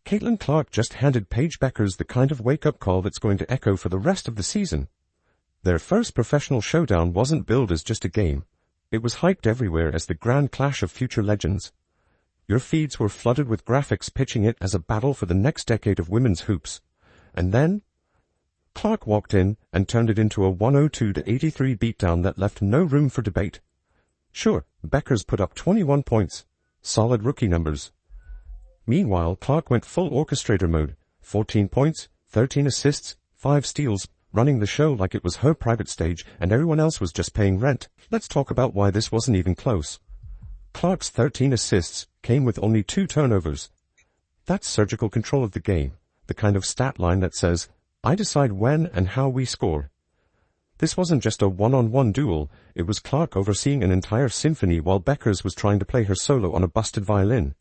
Caitlin Clark just handed Paige Bueckers the kind of wake-up call that's going to echo for the rest of the season. Their first professional showdown wasn't billed as just a game. It was hyped everywhere as the grand clash of future legends. Your feeds were flooded with graphics pitching it as a battle for the next decade of women's hoops. And then Clark walked in and turned it into a 102-83 beatdown that left no room for debate. Sure, Bueckers put up 21 points. Solid rookie numbers. Meanwhile, Clark went full orchestrator mode. 14 points, 13 assists, 5 steals, running the show like it was her private stage and everyone else was just paying rent. Let's talk about why this wasn't even close. Clark's 13 assists came with only 2 turnovers. That's surgical control of the game, the kind of stat line that says, I decide when and how we score. This wasn't just a one-on-one duel, it was Clark overseeing an entire symphony while Bueckers was trying to play her solo on a busted violin.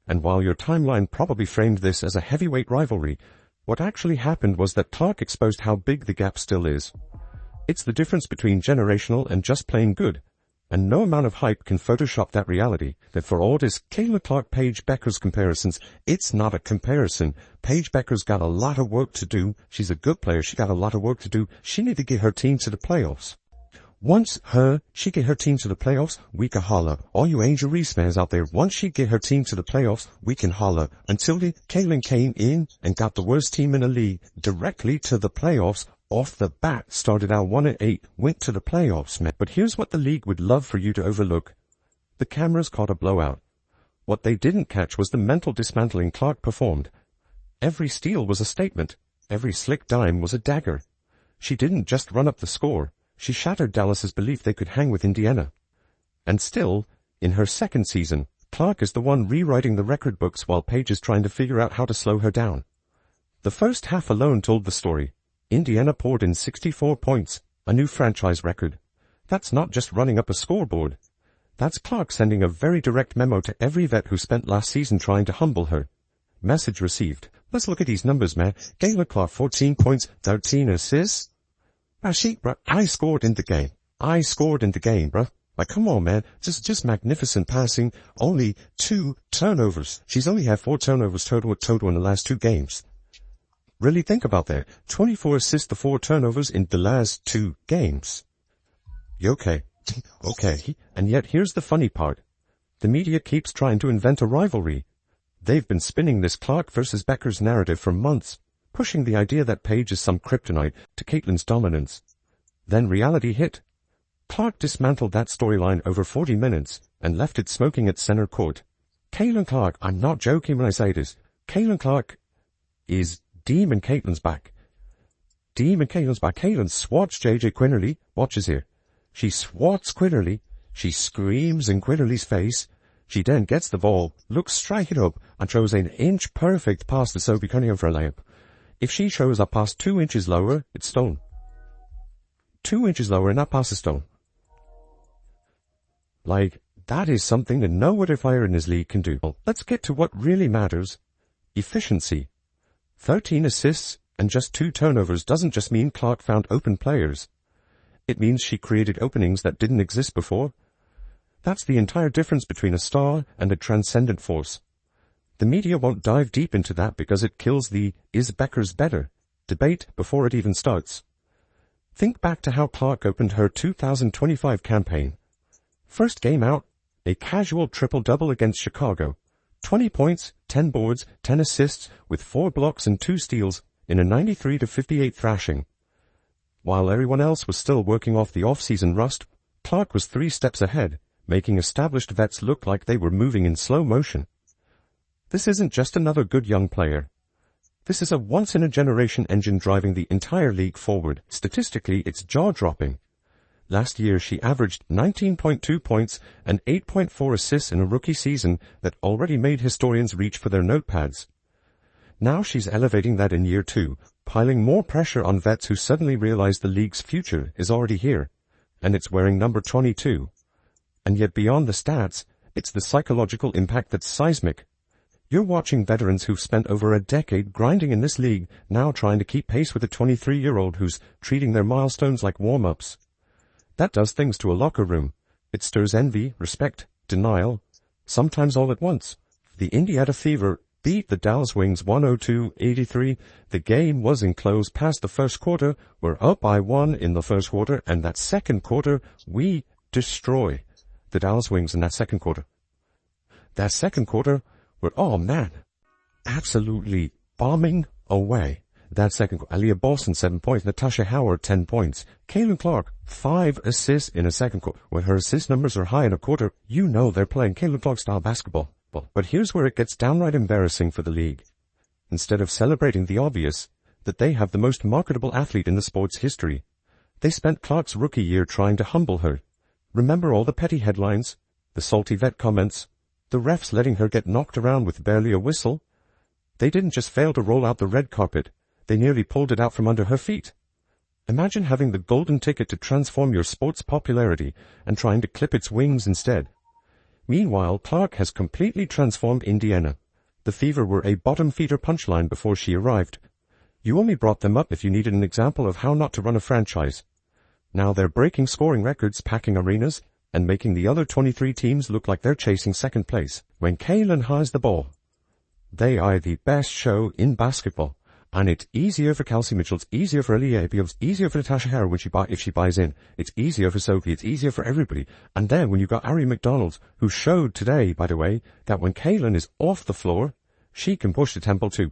And while your timeline probably framed this as a heavyweight rivalry, what actually happened was that Clark exposed how big the gap still is. It's the difference between generational and just plain good. And no amount of hype can Photoshop that reality, that for all this Caitlin Clark-Paige Bueckers comparisons, it's not a comparison. Paige Bueckers got a lot of work to do. She's a good player. She got a lot of work to do. She need to get her team to the playoffs. Once she get her team to the playoffs, we can holla. All you Angel Reese fans out there, once she get her team to the playoffs, we can holla. Until Caitlin came in and got the worst team in the league directly to the playoffs, off the bat, started out 1-8, went to the playoffs, man. But here's what the league would love for you to overlook. The cameras caught a blowout. What they didn't catch was the mental dismantling Clark performed. Every steal was a statement. Every slick dime was a dagger. She didn't just run up the score. She shattered Dallas's belief they could hang with Indiana. And still, in her second season, Clark is the one rewriting the record books while Paige is trying to figure out how to slow her down. The first half alone told the story. Indiana poured in 64 points, a new franchise record. That's not just running up a scoreboard. That's Clark sending a very direct memo to every vet who spent last season trying to humble her. Message received. Let's look at these numbers, man. Caitlin Clark, 14 points, 13 assists. Bruh, I scored in the game. Bruh. Like, come on, man. Just magnificent passing. Only 2 turnovers. She's only had 4 turnovers total in the last 2 games. Really think about that. 24 assists to 4 turnovers in the last 2 games. Okay. And yet here's the funny part. The media keeps trying to invent a rivalry. They've been spinning this Clark versus Bueckers narrative for months, pushing the idea that Paige is some kryptonite to Caitlin's dominance. Then reality hit. Clark dismantled that storyline over 40 minutes and left it smoking at center court. Caitlin Clark, I'm not joking when I say this, Caitlin Clark is Demon Caitlin's back. Caitlin swats J.J. Quinterly, watches here. She swats Quinterly, she screams in Quinterly's face, she then gets the ball, looks straight up, and throws an inch-perfect pass to Sophie Cunningham for a layup. If she shows a pass 2 inches lower, it's stolen. 2 inches lower and that pass is stolen. Like, that is something that no other player in this league can do. Let's get to what really matters. Efficiency. 13 assists and just 2 turnovers doesn't just mean Clark found open players. It means she created openings that didn't exist before. That's the entire difference between a star and a transcendent force. The media won't dive deep into that because it kills the "is Bueckers better" debate before it even starts. Think back to how Clark opened her 2025 campaign. First game out, a casual triple-double against Chicago. 20 points, 10 boards, 10 assists, with 4 blocks and 2 steals in a 93-58 thrashing. While everyone else was still working off the off-season rust, Clark was 3 steps ahead, making established vets look like they were moving in slow motion. This isn't just another good young player. This is a once-in-a-generation engine driving the entire league forward. Statistically, it's jaw-dropping. Last year, she averaged 19.2 points and 8.4 assists in a rookie season that already made historians reach for their notepads. Now she's elevating that in year 2, piling more pressure on vets who suddenly realize the league's future is already here, and it's wearing number 22. And yet beyond the stats, it's the psychological impact that's seismic. You're watching veterans who've spent over a decade grinding in this league now trying to keep pace with a 23-year-old who's treating their milestones like warm-ups. That does things to a locker room. It stirs envy, respect, denial, sometimes all at once. The Indiana Fever beat the Dallas Wings 102-83. The game was enclosed past the first quarter. We're up by 1 in the first quarter, and that second quarter, we destroy the Dallas Wings in that second quarter. That second quarter, oh man, absolutely bombing away. That second quarter, Aaliyah Boston 7 points, Natasha Howard 10 points, Caitlin Clark 5 assists in a second quarter. When her assist numbers are high in a quarter, you know they're playing Caitlin Clark style basketball. But here's where it gets downright embarrassing for the league. Instead of celebrating the obvious, that they have the most marketable athlete in the sport's history, they spent Clark's rookie year trying to humble her. Remember all the petty headlines, the salty vet comments, the refs letting her get knocked around with barely a whistle? They didn't just fail to roll out the red carpet, they nearly pulled it out from under her feet. Imagine having the golden ticket to transform your sport's popularity and trying to clip its wings instead. Meanwhile, Clark has completely transformed Indiana. The Fever were a bottom-feeder punchline before she arrived. You only brought them up if you needed an example of how not to run a franchise. Now they're breaking scoring records, packing arenas, and making the other 23 teams look like they're chasing second place. When Caitlin has the ball, they are the best show in basketball. And it's easier for Kelsey Mitchell, it's easier for Aaliyah Boston, it's easier for Natasha Howard if she buys in. It's easier for Sophie, it's easier for everybody. And then when you've got Ari McDonald, who showed today, by the way, that when Caitlin is off the floor, she can push the tempo too.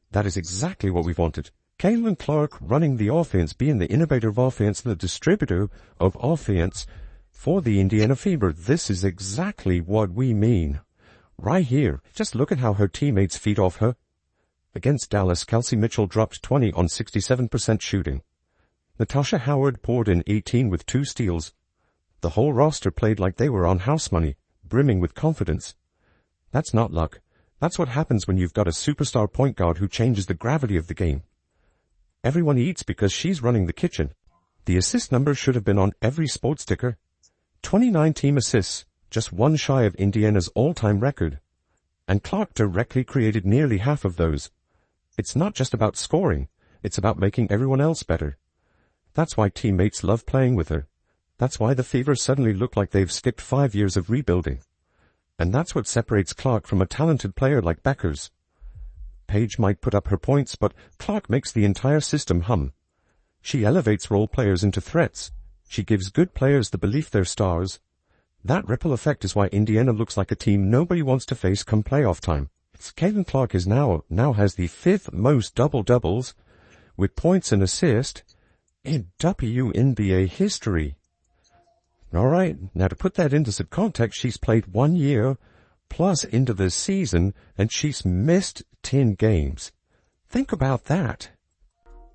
That is exactly what we've wanted. Caitlin Clark running the offense, being the innovator of offense, the distributor of offense for the Indiana Fever. This is exactly what we mean. Right here. Just look at how her teammates feed off her. Against Dallas, Kelsey Mitchell dropped 20 on 67% shooting. Natasha Howard poured in 18 with 2 steals. The whole roster played like they were on house money, brimming with confidence. That's not luck. That's what happens when you've got a superstar point guard who changes the gravity of the game. Everyone eats because she's running the kitchen. The assist numbers should have been on every sports sticker. 29 team assists, just one shy of Indiana's all-time record. And Clark directly created nearly half of those. It's not just about scoring, it's about making everyone else better. That's why teammates love playing with her. That's why the Fever suddenly look like they've skipped 5 years of rebuilding. And that's what separates Clark from a talented player like Bueckers. Paige might put up her points, but Clark makes the entire system hum. She elevates role players into threats. She gives good players the belief they're stars. That ripple effect is why Indiana looks like a team nobody wants to face come playoff time. Caitlin Clark is now has the 5th most double-doubles with points and assists in WNBA history. All right, now to put that into some context, she's played 1 year plus into the season, and she's missed 10 games. Think about that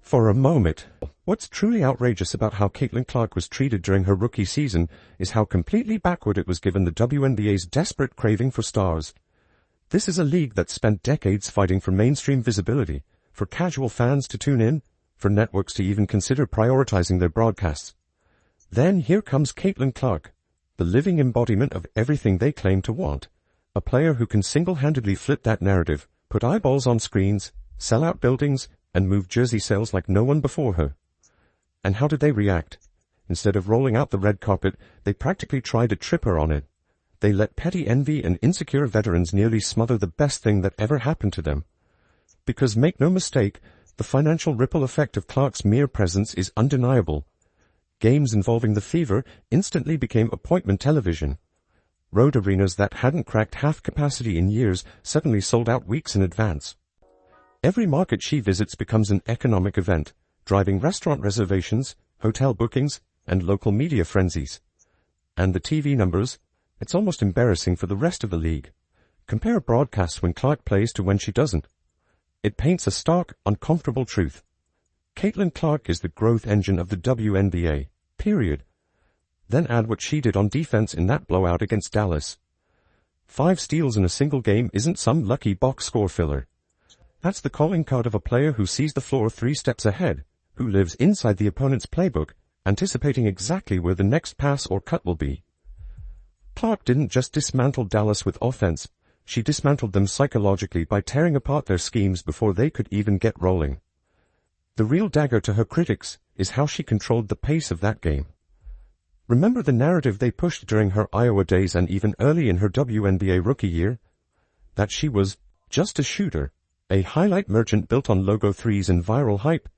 for a moment. What's truly outrageous about how Caitlin Clark was treated during her rookie season is how completely backward it was given the WNBA's desperate craving for stars. This is a league that spent decades fighting for mainstream visibility, for casual fans to tune in, for networks to even consider prioritizing their broadcasts. Then here comes Caitlin Clark, the living embodiment of everything they claim to want, a player who can single-handedly flip that narrative, put eyeballs on screens, sell out buildings, and move jersey sales like no one before her. And how did they react? Instead of rolling out the red carpet, they practically tried to trip her on it. They let petty envy and insecure veterans nearly smother the best thing that ever happened to them. Because make no mistake, the financial ripple effect of Clark's mere presence is undeniable. Games involving the Fever instantly became appointment television. Road arenas that hadn't cracked half capacity in years suddenly sold out weeks in advance. Every market she visits becomes an economic event, driving restaurant reservations, hotel bookings, and local media frenzies. And the TV numbers, it's almost embarrassing for the rest of the league. Compare broadcasts when Clark plays to when she doesn't. It paints a stark, uncomfortable truth. Caitlin Clark is the growth engine of the WNBA, period. Then add what she did on defense in that blowout against Dallas. 5 steals in a single game isn't some lucky box score filler. That's the calling card of a player who sees the floor 3 steps ahead, who lives inside the opponent's playbook, anticipating exactly where the next pass or cut will be. Clark didn't just dismantle Dallas with offense, she dismantled them psychologically by tearing apart their schemes before they could even get rolling. The real dagger to her critics is how she controlled the pace of that game. Remember the narrative they pushed during her Iowa days and even early in her WNBA rookie year? That she was just a shooter, a highlight merchant built on logo threes and viral hype.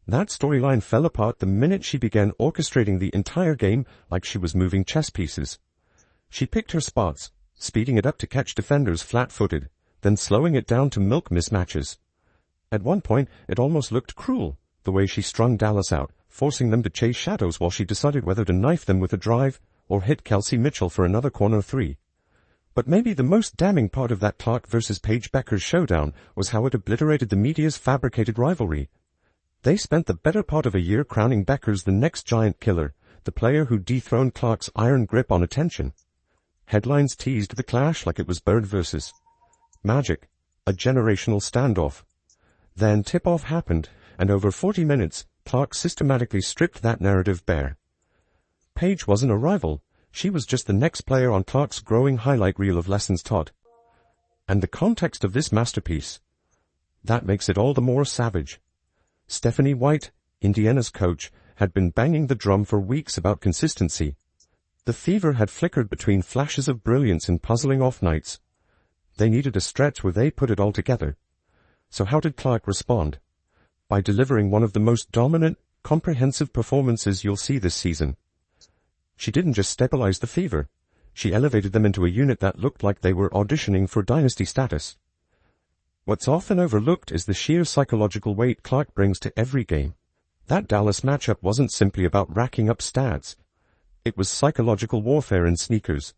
That storyline fell apart the minute she began orchestrating the entire game like she was moving chess pieces. She picked her spots, speeding it up to catch defenders flat-footed, then slowing it down to milk mismatches. At one point, it almost looked cruel, the way she strung Dallas out, forcing them to chase shadows while she decided whether to knife them with a drive or hit Kelsey Mitchell for another corner three. But maybe the most damning part of that Clark versus Paige Bueckers showdown was how it obliterated the media's fabricated rivalry. They spent the better part of a year crowning Bueckers the next giant killer, the player who dethroned Clark's iron grip on attention. Headlines teased the clash like it was Bird versus Magic, a generational standoff. Then tip-off happened, and over 40 minutes, Clark systematically stripped that narrative bare. Paige wasn't a rival. She was just the next player on Clark's growing highlight reel of lessons taught. And the context of this masterpiece, that makes it all the more savage. Stephanie White, Indiana's coach, had been banging the drum for weeks about consistency. The fever had flickered between flashes of brilliance and puzzling off nights. They needed a stretch where they put it all together. So how did Clark respond? By delivering one of the most dominant, comprehensive performances you'll see this season. She didn't just stabilize the fever. She elevated them into a unit that looked like they were auditioning for dynasty status. What's often overlooked is the sheer psychological weight Clark brings to every game. That Dallas matchup wasn't simply about racking up stats. It was psychological warfare in sneakers.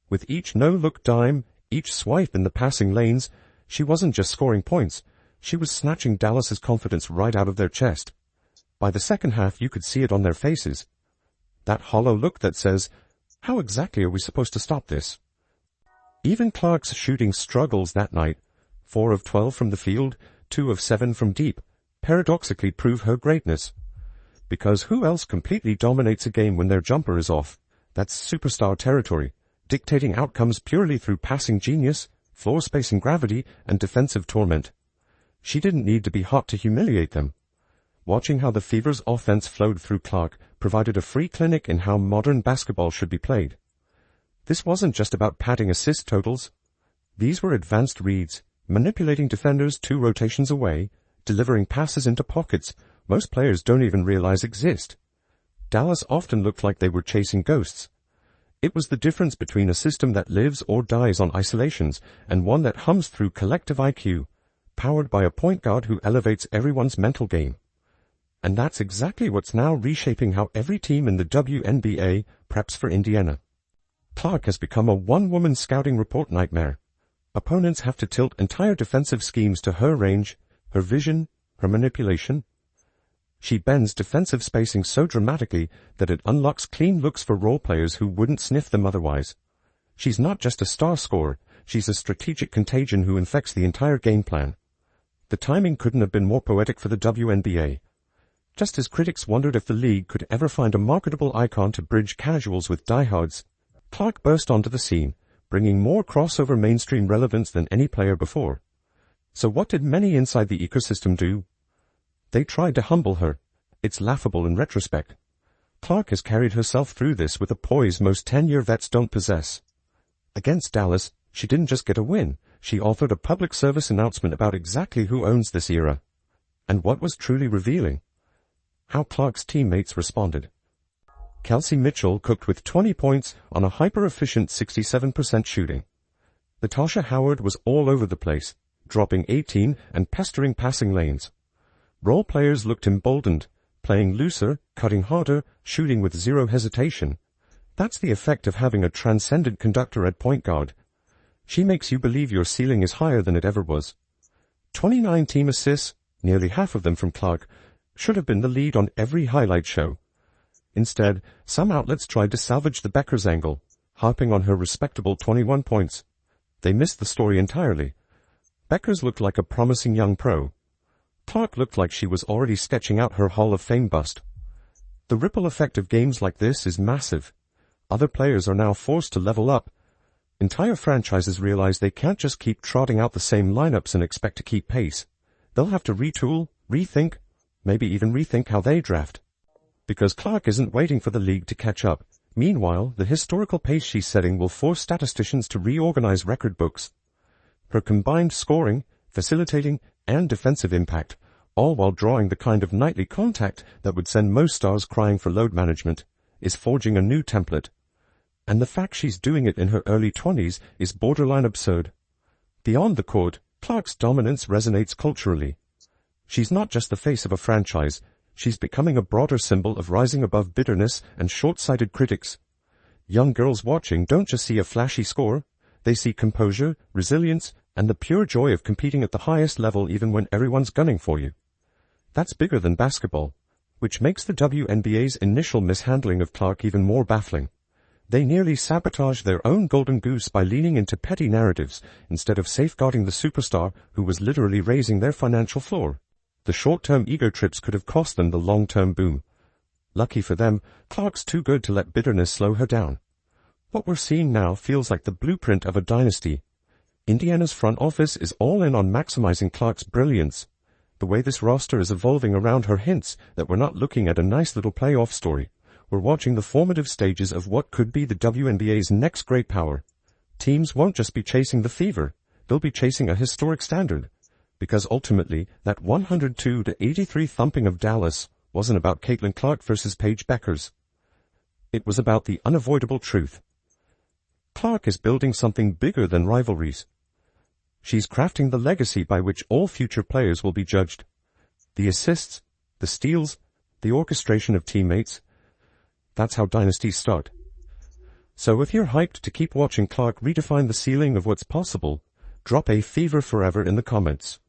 With each no-look dime, each swipe in the passing lanes, she wasn't just scoring points. She was snatching Dallas's confidence right out of their chest. By the second half, you could see it on their faces. That hollow look that says, how exactly are we supposed to stop this? Even Clark's shooting struggles that night, 4 of 12 from the field, 2 of 7 from deep, paradoxically prove her greatness. Because who else completely dominates a game when their jumper is off? That's superstar territory, dictating outcomes purely through passing genius, floor space and gravity, and defensive torment. She didn't need to be hot to humiliate them. Watching how the Fever's offense flowed through Clark provided a free clinic in how modern basketball should be played. This wasn't just about padding assist totals. These were advanced reads, manipulating defenders 2 rotations away, delivering passes into pockets most players don't even realize exist. Dallas often looked like they were chasing ghosts. It was the difference between a system that lives or dies on isolations and one that hums through collective IQ, powered by a point guard who elevates everyone's mental game. And that's exactly what's now reshaping how every team in the WNBA preps for Indiana. Clark has become a one-woman scouting report nightmare. Opponents have to tilt entire defensive schemes to her range, her vision, her manipulation. She bends defensive spacing so dramatically that it unlocks clean looks for role players who wouldn't sniff them otherwise. She's not just a star scorer, she's a strategic contagion who infects the entire game plan. The timing couldn't have been more poetic for the WNBA. Just as critics wondered if the league could ever find a marketable icon to bridge casuals with diehards, Clark burst onto the scene, bringing more crossover mainstream relevance than any player before. So what did many inside the ecosystem do? They tried to humble her. It's laughable in retrospect. Clark has carried herself through this with a poise most 10-year vets don't possess. Against Dallas, she didn't just get a win. She authored a public service announcement about exactly who owns this era. And what was truly revealing? How Clark's teammates responded. Kelsey Mitchell cooked with 20 points on a hyper-efficient 67% shooting. Natasha Howard was all over the place, dropping 18 and pestering passing lanes. Role players looked emboldened, playing looser, cutting harder, shooting with zero hesitation. That's the effect of having a transcendent conductor at point guard. She makes you believe your ceiling is higher than it ever was. 29 team assists, nearly half of them from Clark, should have been the lead on every highlight show. Instead, some outlets tried to salvage the Bueckers angle, harping on her respectable 21 points. They missed the story entirely. Bueckers looked like a promising young pro. Clark looked like she was already sketching out her Hall of Fame bust. The ripple effect of games like this is massive. Other players are now forced to level up. Entire franchises realize they can't just keep trotting out the same lineups and expect to keep pace. They'll have to retool, rethink, maybe even rethink how they draft. Because Clark isn't waiting for the league to catch up. Meanwhile, the historical pace she's setting will force statisticians to reorganize record books. Her combined scoring, facilitating, and defensive impact, all while drawing the kind of nightly contact that would send most stars crying for load management, is forging a new template. And the fact she's doing it in her early 20s is borderline absurd. Beyond the court, Clark's dominance resonates culturally. She's not just the face of a franchise, she's becoming a broader symbol of rising above bitterness and short-sighted critics. Young girls watching don't just see a flashy score, they see composure, resilience, and the pure joy of competing at the highest level even when everyone's gunning for you. That's bigger than basketball, which makes the WNBA's initial mishandling of Clark even more baffling. They nearly sabotaged their own golden goose by leaning into petty narratives instead of safeguarding the superstar who was literally raising their financial floor. The short-term ego trips could have cost them the long-term boom. Lucky for them, Clark's too good to let bitterness slow her down. What we're seeing now feels like the blueprint of a dynasty. Indiana's front office is all in on maximizing Clark's brilliance. The way this roster is evolving around her hints that we're not looking at a nice little playoff story. We're watching the formative stages of what could be the WNBA's next great power. Teams won't just be chasing the fever, they'll be chasing a historic standard. Because ultimately, that 102-83 thumping of Dallas wasn't about Caitlin Clark versus Paige Bueckers. It was about the unavoidable truth. Clark is building something bigger than rivalries. She's crafting the legacy by which all future players will be judged. The assists, the steals, the orchestration of teammates. That's how dynasties start. So if you're hyped to keep watching Clark redefine the ceiling of what's possible, drop a fever forever in the comments.